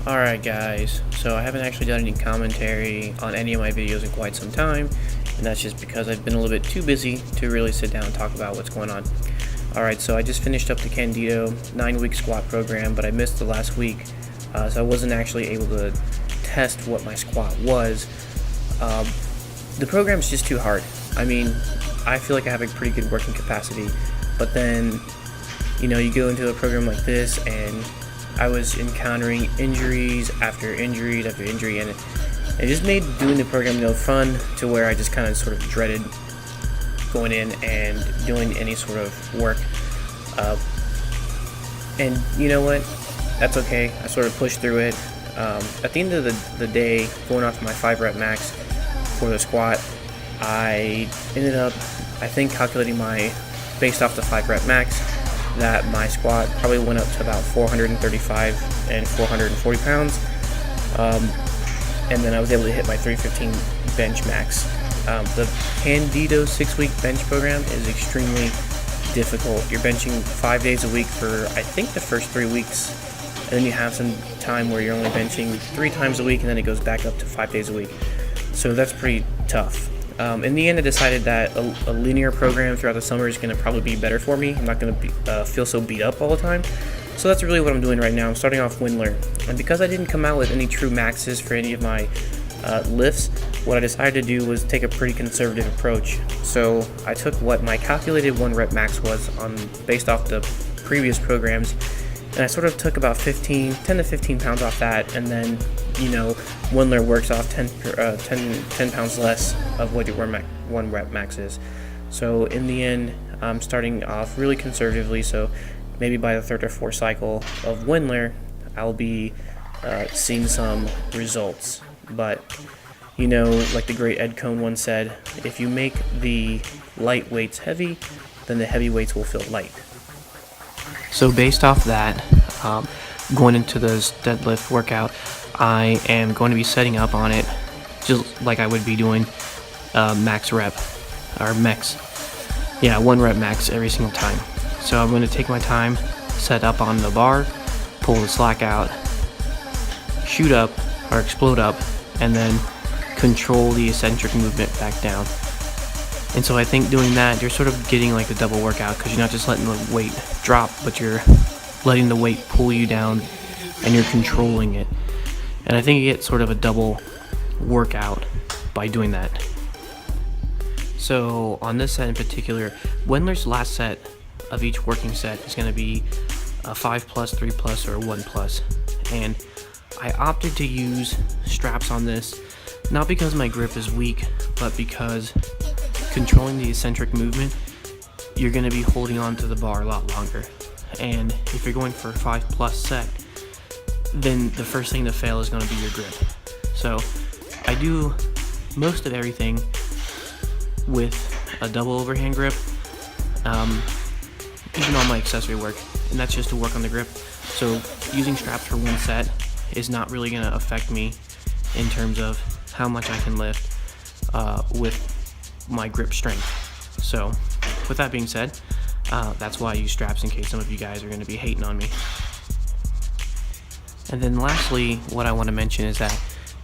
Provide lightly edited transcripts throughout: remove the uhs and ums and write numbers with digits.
Alright guys, so I haven't actually done any commentary on any of my videos in quite some time, and that's just because I've been a little bit too busy to really sit down and talk about what's going on. Alright, so I just finished up the Candido 9-week squat program, but I missed the last week, so I wasn't actually able to test what my squat was. The program's just too hard. I mean, I feel like I have a pretty good working capacity, but then, you go into a program like this and I was encountering injuries after injury after injury, and it just made doing the program no fun, to where I just kind of sort of dreaded going in and doing any sort of work. And you know what? That's okay. I sort of pushed through it. At the end of the day, going off my 5-rep max for the squat, I ended up, I think, calculating based off the 5-rep max, that my squat probably went up to about 435 and 440 pounds, and then I was able to hit my 315 bench max. The Candido 6-week bench program is extremely difficult. You're benching 5 days a week for, I think, the first 3 weeks, and then you have some time where you're only benching 3 times a week, and then it goes back up to 5 days a week. So that's pretty tough. In the end, I decided that a linear program throughout the summer is going to probably be better for me. I'm not going to feel so beat up all the time. So that's really what I'm doing right now. I'm starting off Wendler. And because I didn't come out with any true maxes for any of my lifts, what I decided to do was take a pretty conservative approach. So I took what my calculated 1-rep max was based off the previous programs, and I sort of took about 10 to 15 pounds off that, and then, Wendler works off 10 pounds less of what your 1-rep max is. So in the end, I'm starting off really conservatively, so maybe by the 3rd or 4th cycle of Wendler, I'll be seeing some results. But, like the great Ed Cohn once said, if you make the light weights heavy, then the heavy weights will feel light. So based off that, going into this deadlift workout, I am going to be setting up on it just like I would be doing max rep, or max, 1-rep max every single time. So I'm going to take my time, set up on the bar, pull the slack out, shoot up or explode up, and then control the eccentric movement back down. And so I think doing that, you're sort of getting like a double workout, because you're not just letting the weight drop, but you're letting the weight pull you down and you're controlling it. And I think you get sort of a double workout by doing that. So on this set in particular, Wendler's last set of each working set is going to be a 5+, 3+, or a 1+. And I opted to use straps on this, not because my grip is weak, but because controlling the eccentric movement, you're going to be holding on to the bar a lot longer. And if you're going for a 5+ set, then the first thing to fail is going to be your grip. So I do most of everything with a double overhand grip, even on my accessory work, and that's just to work on the grip. So using straps for one set is not really going to affect me in terms of how much I can lift with my grip strength. So with that being said, that's why I use straps, in case some of you guys are going to be hating on me. And then lastly, what I want to mention is that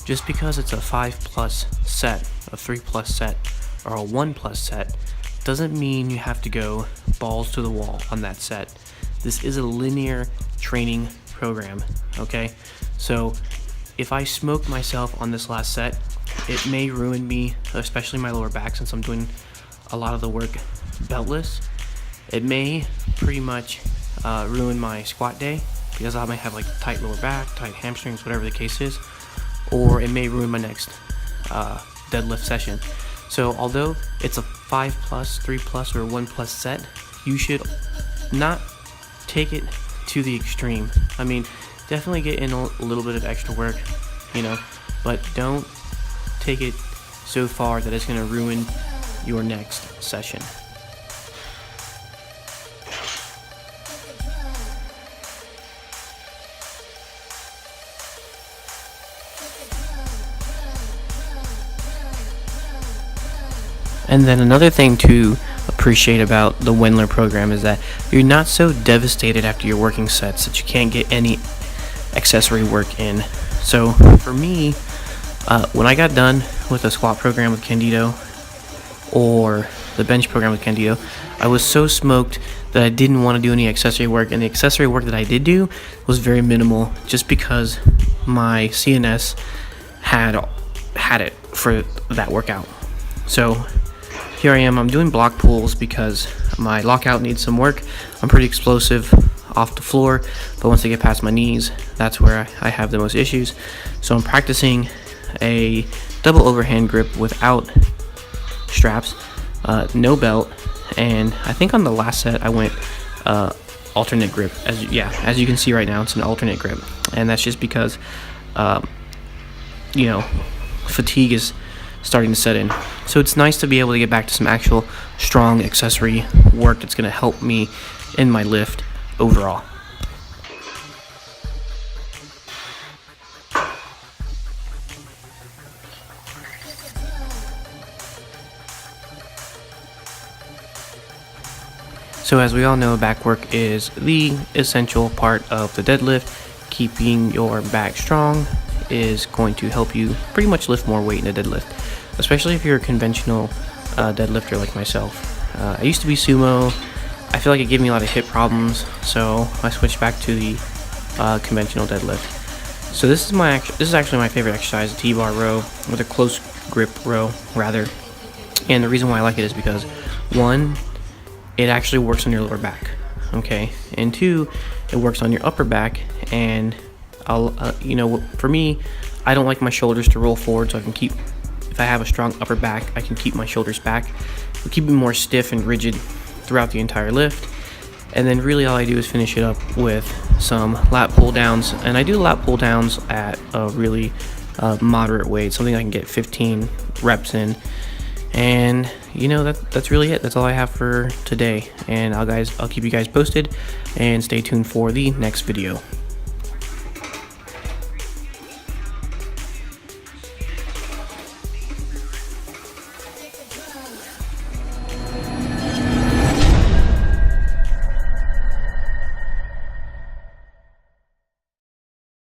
just because it's a 5+ set, a 3+ set, or a 1+ set, doesn't mean you have to go balls to the wall on that set. This is a linear training program, okay? So if I smoke myself on this last set, it may ruin me, especially my lower back, since I'm doing a lot of the work beltless. It may pretty much ruin my squat day, because I might have like tight lower back, tight hamstrings, whatever the case is, or it may ruin my next deadlift session. So although it's a 5+, 3+, or 1+ set, you should not take it to the extreme. I mean, definitely get in a little bit of extra work, but don't take it so far that it's going to ruin your next session. And then another thing to appreciate about the Wendler program is that you're not so devastated after your working sets that you can't get any accessory work in. So for me, when I got done with the squat program with Candido or the bench program with Candido, I was so smoked that I didn't want to do any accessory work, and the accessory work that I did do was very minimal, just because my CNS had it for that workout. So here I am, I'm doing block pulls because my lockout needs some work. I'm pretty explosive off the floor, but once I get past my knees, that's where I have the most issues. So I'm practicing a double overhand grip without straps, no belt, and I think on the last set I went alternate grip. As you can see right now, it's an alternate grip, and that's just because fatigue is starting to set in. So it's nice to be able to get back to some actual strong accessory work that's going to help me in my lift overall. So as we all know, back work is the essential part of the deadlift. Keeping your back strong is going to help you pretty much lift more weight in a deadlift, especially if you're a conventional deadlifter like myself. I used to be sumo. I feel like it gave me a lot of hip problems, so I switched back to the conventional deadlift. So this is actually my favorite exercise, the T-bar row, with a close grip row rather. And the reason why I like it is because, one, it actually works on your lower back, okay, and two, it works on your upper back. And for me, I don't like my shoulders to roll forward, so if I have a strong upper back, I can keep my shoulders back. It'll keep me more stiff and rigid throughout the entire lift. And then really all I do is finish it up with some lat pull downs, and I do lat pull downs at a really moderate weight, something I can get 15 reps in. And that's really it. That's all I have for today, and I'll keep you guys posted, and stay tuned for the next video.